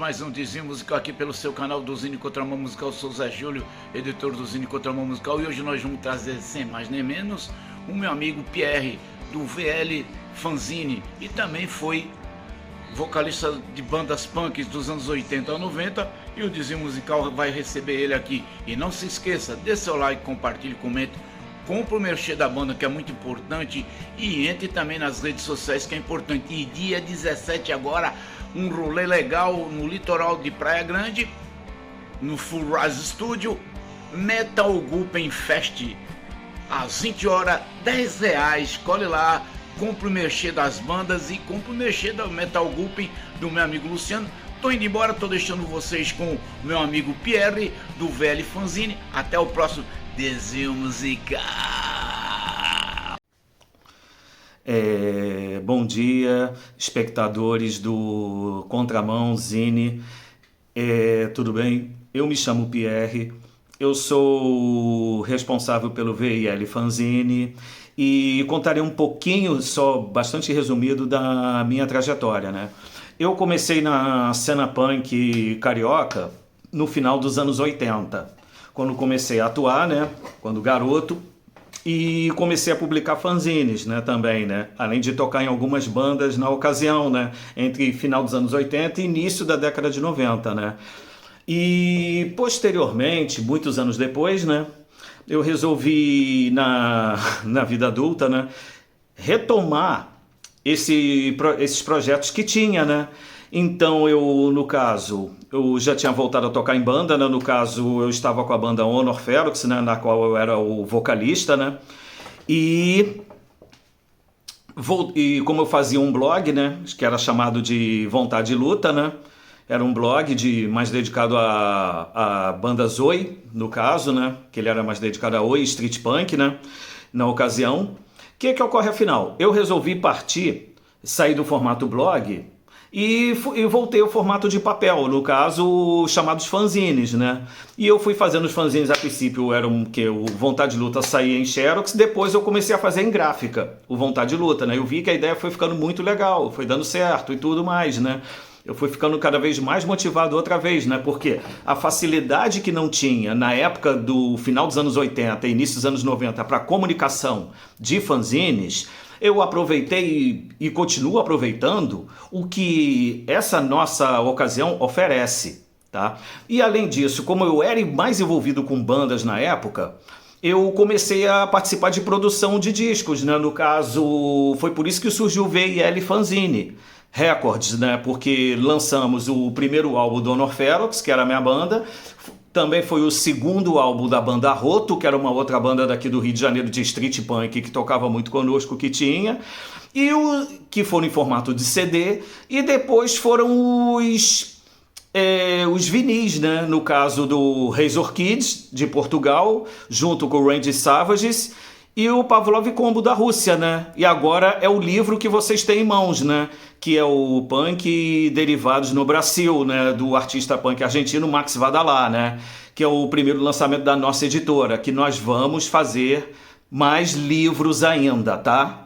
mais um Desvio Musical aqui pelo seu canal do Zine Contramão Musical. Eu sou o Zé Júlio, editor do Zine Contramão Musical, e hoje nós vamos trazer, sem mais nem menos, o meu amigo Pierre, do VL Fanzine, e também foi vocalista de bandas punks dos anos 80 a 90, e o Desvio Musical vai receber ele aqui. E não se esqueça, dê seu like, compartilhe, comente, compre o merchan da banda, que é muito importante, e entre também nas redes sociais, que é importante. E dia 17 agora, um rolê legal no litoral de Praia Grande, no Full Rise Studio, Metal Gulpen Fest, às 20 horas, R$10, colhe lá, compre o merchan das bandas e compre o merchan da Metal Gulpen do meu amigo Luciano. Tô indo embora, tô deixando vocês com o meu amigo Pierre, do VL Fanzine. Até o próximo Desvio Musical. Bom dia, espectadores do Contramão Zine, tudo bem? Eu me chamo Pierre, eu sou responsável pelo VL Fanzine e contarei um pouquinho, só bastante resumido, da minha trajetória, né? Eu comecei na cena punk carioca no final dos anos 80, quando comecei a atuar, né? Quando garoto. E comecei a publicar fanzines, né, também, né? Além de tocar em algumas bandas na ocasião, né? Entre final dos anos 80 e início da década de 90, né? E posteriormente, muitos anos depois, né? Eu resolvi, na vida adulta, né? Retomar esses projetos que tinha, né? Então eu, no caso, eu já tinha voltado a tocar em banda, né? No caso, eu estava com a banda Honor Ferox, né? Na qual eu era o vocalista, né? E como eu fazia um blog, né? Que era chamado de Vontade e Luta, né? Era um blog mais dedicado a banda Oi, no caso, né? Que ele era mais dedicado a Oi, Street Punk, né? Na ocasião. O que ocorre afinal? Eu resolvi sair do formato blog e voltei ao formato de papel, no caso, chamados fanzines, né? E eu fui fazendo os fanzines, a princípio era o Vontade de Luta saía em Xerox, depois eu comecei a fazer em gráfica, o Vontade de Luta, né? Eu vi que a ideia foi ficando muito legal, foi dando certo e tudo mais, né? Eu fui ficando cada vez mais motivado outra vez, né? Porque a facilidade que não tinha na época do final dos anos 80 e início dos anos 90 para comunicação de fanzines, eu aproveitei e continuo aproveitando o que essa nossa ocasião oferece, tá? E além disso, como eu era mais envolvido com bandas na época, eu comecei a participar de produção de discos, né? No caso, foi por isso que surgiu o VL Fanzine Records, né? Porque lançamos o primeiro álbum do Honor Ferox, que era a minha banda. Também foi o segundo álbum da banda Roto, que era uma outra banda daqui do Rio de Janeiro de street punk que tocava muito conosco, que tinha. E que foram em formato de CD. E depois foram os vinis, né? No caso do Razor Kids, de Portugal, junto com o Randy Savages, e o Pavlov Combo da Rússia, né? E agora é o livro que vocês têm em mãos, né? Que é o Punk Derivados no Brasil, né? Do artista punk argentino Max Vadalá, né? Que é o primeiro lançamento da nossa editora, que nós vamos fazer mais livros ainda, tá?